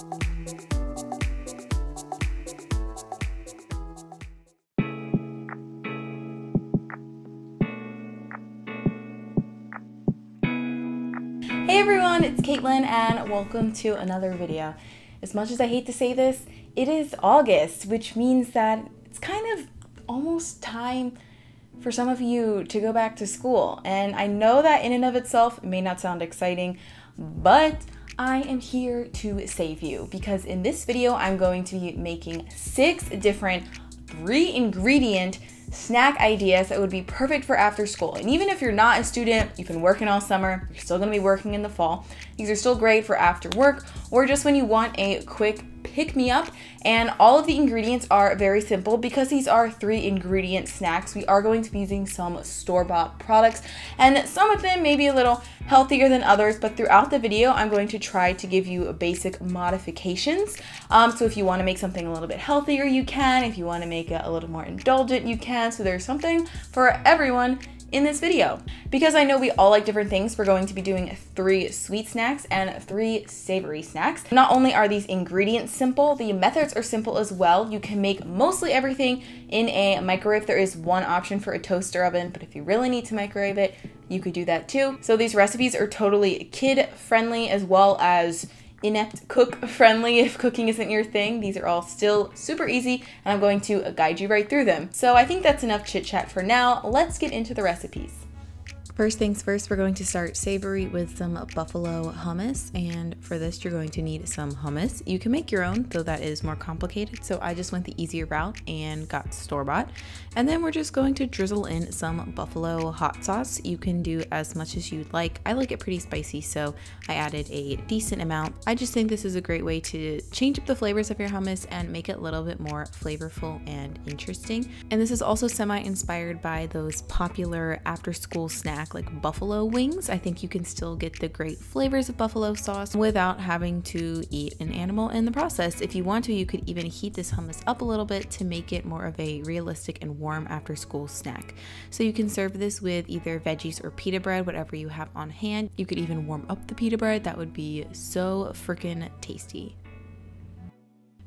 Hey everyone, it's Caitlin and welcome to another video. As much as I hate to say this, it is August, which means that it's kind of almost time for some of you to go back to school. And I know that in and of itself may not sound exciting, but I am here to save you because in this video I'm going to be making 6 different 3-ingredient snack ideas that would be perfect for after school. And even if you're not a student, you've been working all summer, you're still gonna be working in the fall, these are still great for after work or just when you want a quick pick-me-up. And all of the ingredients are very simple because these are 3-ingredient snacks. We are going to be using some store-bought products and some of them may be a little healthier than others, but throughout the video I'm going to try to give you basic modifications. So if you want to make something a little bit healthier, you can. If you want to make it a little more indulgent, you can. So there's something for everyone in this video. Because I know we all like different things, we're going to be doing 3 sweet snacks and 3 savory snacks. Not only are these ingredients simple, the methods are simple as well. You can make mostly everything in a microwave. There is one option for a toaster oven, but if you really need to microwave it, you could do that too. So these recipes are totally kid friendly as well as inept cook friendly if cooking isn't your thing. These are all still super easy and I'm going to guide you right through them. So I think that's enough chit chat for now. Let's get into the recipes. First things first, we're going to start savory with some buffalo hummus, and for this you're going to need some hummus. You can make your own, though that is more complicated, so I just went the easier route and got store-bought. And then we're just going to drizzle in some buffalo hot sauce. You can do as much as you'd like. I like it pretty spicy, so I added a decent amount. I just think this is a great way to change up the flavors of your hummus and make it a little bit more flavorful and interesting. And this is also semi-inspired by those popular after-school snacks like buffalo wings. I think you can still get the great flavors of buffalo sauce without having to eat an animal in the process. If you want to, you could even heat this hummus up a little bit to make it more of a realistic and warm after school snack. So you can serve this with either veggies or pita bread, whatever you have on hand. You could even warm up the pita bread. That would be so freaking tasty.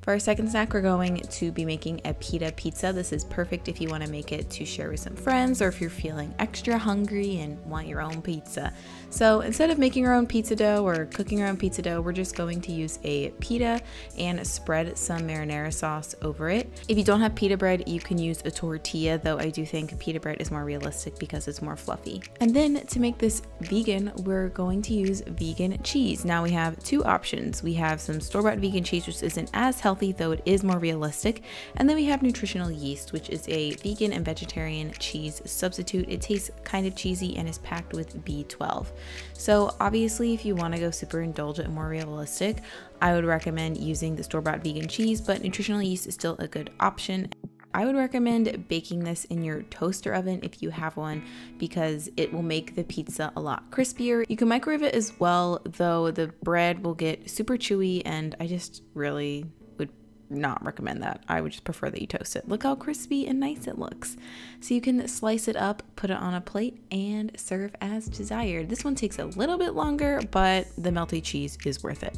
For our second snack, we're going to be making a pita pizza. This is perfect if you want to make it to share with some friends or if you're feeling extra hungry and want your own pizza. So instead of making our own pizza dough or cooking our own pizza dough, we're just going to use a pita and spread some marinara sauce over it. If you don't have pita bread, you can use a tortilla, though I do think pita bread is more realistic because it's more fluffy. And then to make this vegan, we're going to use vegan cheese. Now we have 2 options. We have some store-bought vegan cheese, which isn't as healthy, though it is more realistic. And then we have Nutritional Yeast, which is a vegan and vegetarian cheese substitute. It tastes kind of cheesy and is packed with B12. So obviously, if you want to go super indulgent and more realistic, I would recommend using the store-bought vegan cheese, but Nutritional Yeast is still a good option. I would recommend baking this in your toaster oven if you have one because it will make the pizza a lot crispier. You can microwave it as well, though the bread will get super chewy and I just really would not recommend that. I would just prefer that you toast it. Look how crispy and nice it looks. So you can slice it up, put it on a plate, and serve as desired. This one takes a little bit longer, but the melty cheese is worth it.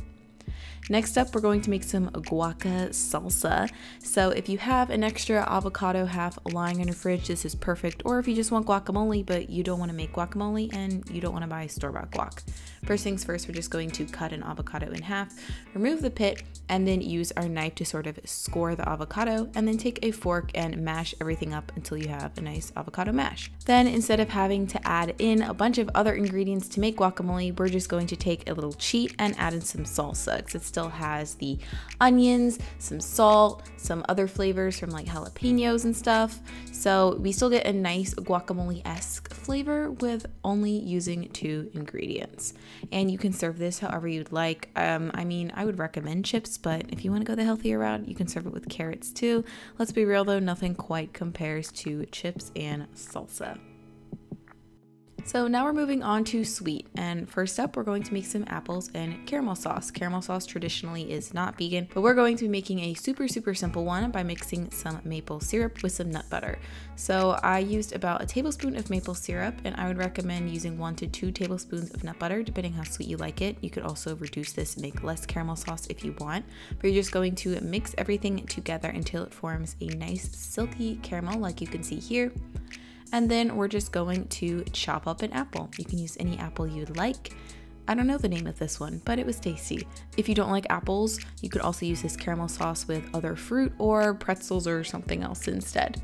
Next up, we're going to make some Iguana Salsa. So if you have an extra avocado half lying in your fridge, this is perfect. Or if you just want guacamole, but you don't want to make guacamole and you don't want to buy store-bought guac. First things first, we're just going to cut an avocado in half, remove the pit, and then use our knife to sort of score the avocado, and then take a fork and mash everything up until you have a nice avocado mash. Then instead of having to add in a bunch of other ingredients to make guacamole, we're just going to take a little cheat and add in some salsa because it still has the onions, some salt, some other flavors from like jalapenos and stuff. So we still get a nice guacamole-esque flavor with only using 2 ingredients. And you can serve this however you'd like. I mean, I would recommend chips, but if you want to go the healthier route, you can serve it with carrots too. Let's be real though, nothing quite compares to chips and salsa. So now we're moving on to sweet, and first up we're going to make some apples and caramel sauce. Caramel sauce traditionally is not vegan, but we're going to be making a super simple one by mixing some maple syrup with some nut butter. So I used about a tablespoon of maple syrup, and I would recommend using 1 to 2 tablespoons of nut butter depending how sweet you like it. You could also reduce this and make less caramel sauce if you want, but you're just going to mix everything together until it forms a nice silky caramel like you can see here. And then we're just going to chop up an apple. You can use any apple you'd like. I don't know the name of this one, but it was tasty. If you don't like apples, you could also use this caramel sauce with other fruit or pretzels or something else instead.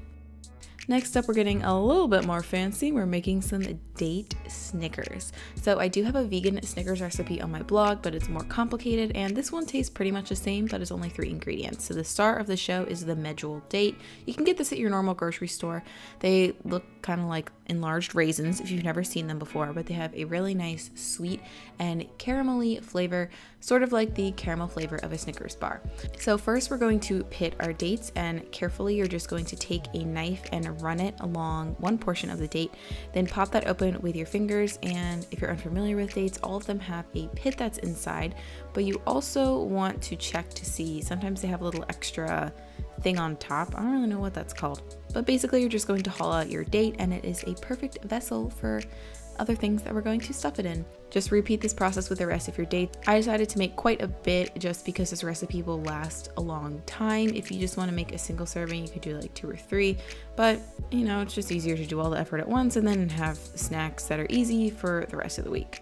Next up, we're getting a little bit more fancy. We're making some date Snickers. So I do have a vegan Snickers recipe on my blog, but it's more complicated, and this one tastes pretty much the same, but it's only 3 ingredients. So the star of the show is the medjool date. You can get this at your normal grocery store. They look kind of like enlarged raisins if you've never seen them before, but they have a really nice sweet and caramelly flavor, sort of like the caramel flavor of a Snickers bar. So first we're going to pit our dates, and carefully you're just going to take a knife and run it along one portion of the date, then pop that open with your fingers. And if you're unfamiliar with dates, all of them have a pit that's inside, but you also want to check to see, sometimes they have a little extra thing on top. I don't really know what that's called, but basically you're just going to haul out your date, and it is a perfect vessel for other things that we're going to stuff it in. Just repeat this process with the rest of your dates. I decided to make quite a bit just because this recipe will last a long time. If you just want to make a single serving, you could do like 2 or 3, but you know, it's just easier to do all the effort at once and then have snacks that are easy for the rest of the week.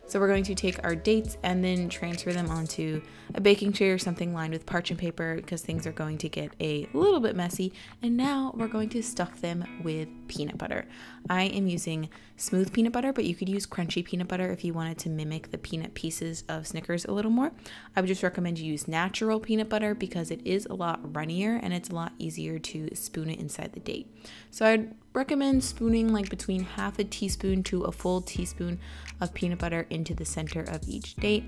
So we're going to take our dates and then transfer them onto a baking tray or something lined with parchment paper, because things are going to get a little bit messy. And now we're going to stuff them with peanut butter. I am using smooth peanut butter, but you could use crunchy peanut butter if you wanted to mimic the peanut pieces of Snickers a little more. I would just recommend you use natural peanut butter because it is a lot runnier and it's a lot easier to spoon it inside the date. So I'd recommend spooning like between half a teaspoon to a full teaspoon of peanut butter into the center of each date.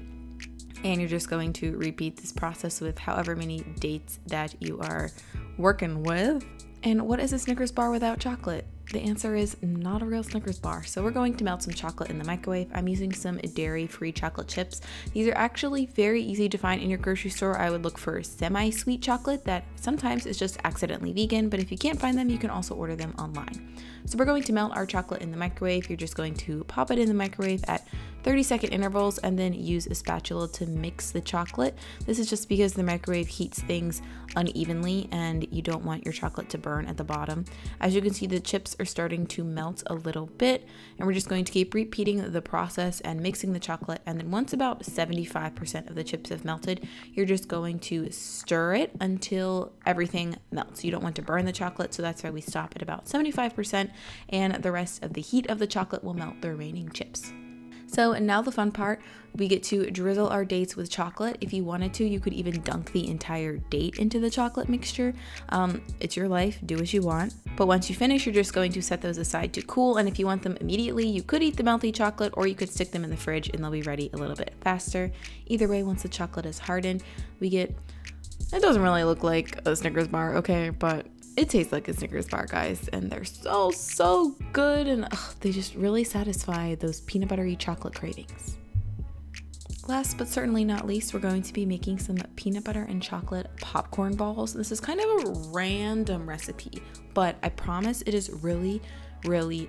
And you're just going to repeat this process with however many dates that you are working with. And what is a Snickers bar without chocolate? The answer is not a real Snickers bar. So we're going to melt some chocolate in the microwave. I'm using some dairy-free chocolate chips. These are actually very easy to find in your grocery store. I would look for semi-sweet chocolate that sometimes is just accidentally vegan, but if you can't find them, you can also order them online. So we're going to melt our chocolate in the microwave. You're just going to pop it in the microwave at 30-second intervals and then use a spatula to mix the chocolate. This is just because the microwave heats things unevenly and you don't want your chocolate to burn at the bottom. As you can see, the chips are starting to melt a little bit, and we're just going to keep repeating the process and mixing the chocolate. And then once about 75% of the chips have melted, you're just going to stir it until everything melts. You don't want to burn the chocolate, so that's why we stop at about 75%, and the rest of the heat of the chocolate will melt the remaining chips. So now the fun part, we get to drizzle our dates with chocolate. If you wanted to, you could even dunk the entire date into the chocolate mixture. It's your life, do as you want. But once you finish, you're just going to set those aside to cool. And if you want them immediately, you could eat the melty chocolate, or you could stick them in the fridge and they'll be ready a little bit faster. Either way, once the chocolate is hardened, we get, it doesn't really look like a Snickers bar, okay, but it tastes like a Snickers bar, guys, and they're so good, and they just really satisfy those peanut buttery chocolate cravings. Last but certainly not least, we're going to be making some peanut butter and chocolate popcorn balls. This is kind of a random recipe, but I promise it is really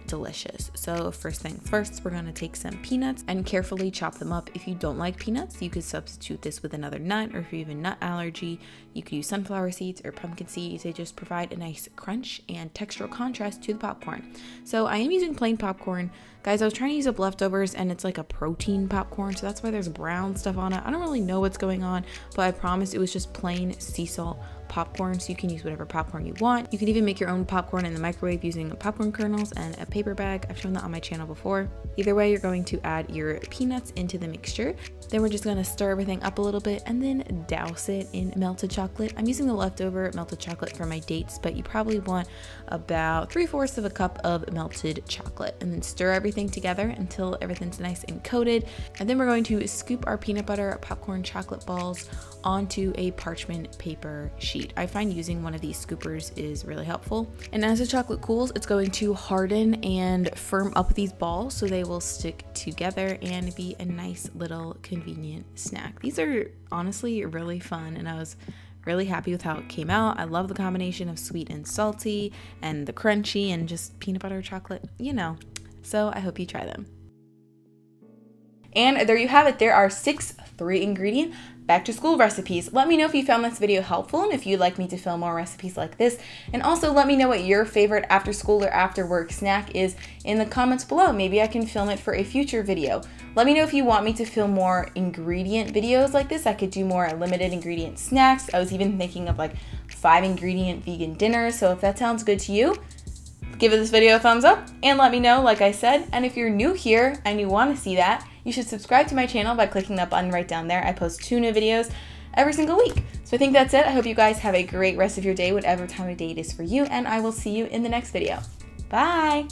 delicious. So first things first, we're going to take some peanuts and carefully chop them up. If you don't like peanuts, you could substitute this with another nut, or if you have a nut allergy, you could use sunflower seeds or pumpkin seeds. They just provide a nice crunch and textural contrast to the popcorn. So I am using plain popcorn. Guys, I was trying to use up leftovers and it's like a protein popcorn, so that's why there's brown stuff on it. I don't really know what's going on, but I promise it was just plain sea salt popcorn, so you can use whatever popcorn you want. You can even make your own popcorn in the microwave using popcorn kernels and a paper bag. I've shown that on my channel before. Either way, you're going to add your peanuts into the mixture. Then we're just going to stir everything up a little bit and then douse it in melted chocolate. I'm using the leftover melted chocolate for my dates, but you probably want about 3/4 of a cup of melted chocolate, and then stir everything together until everything's nice and coated. And then we're going to scoop our peanut butter popcorn chocolate balls onto a parchment paper sheet. sweet. I find using one of these scoopers is really helpful. And as the chocolate cools, it's going to harden and firm up these balls so they will stick together and be a nice little convenient snack. These are honestly really fun, and I was really happy with how it came out. I love the combination of sweet and salty and the crunchy and just peanut butter chocolate, you know. So I hope you try them. And there you have it. There are 6 3-ingredient back to school recipes. Let me know if you found this video helpful and if you'd like me to film more recipes like this. And also let me know what your favorite after school or after work snack is in the comments below. Maybe I can film it for a future video. Let me know if you want me to film more ingredient videos like this. I could do more limited ingredient snacks. I was even thinking of like 5-ingredient vegan dinners. So if that sounds good to you, give this video a thumbs up and let me know, like I said. And if you're new here and you want to see that, you should subscribe to my channel by clicking that button right down there. I post 2 new videos every single week. So I think that's it. I hope you guys have a great rest of your day, whatever time of day it is for you, and I will see you in the next video. Bye!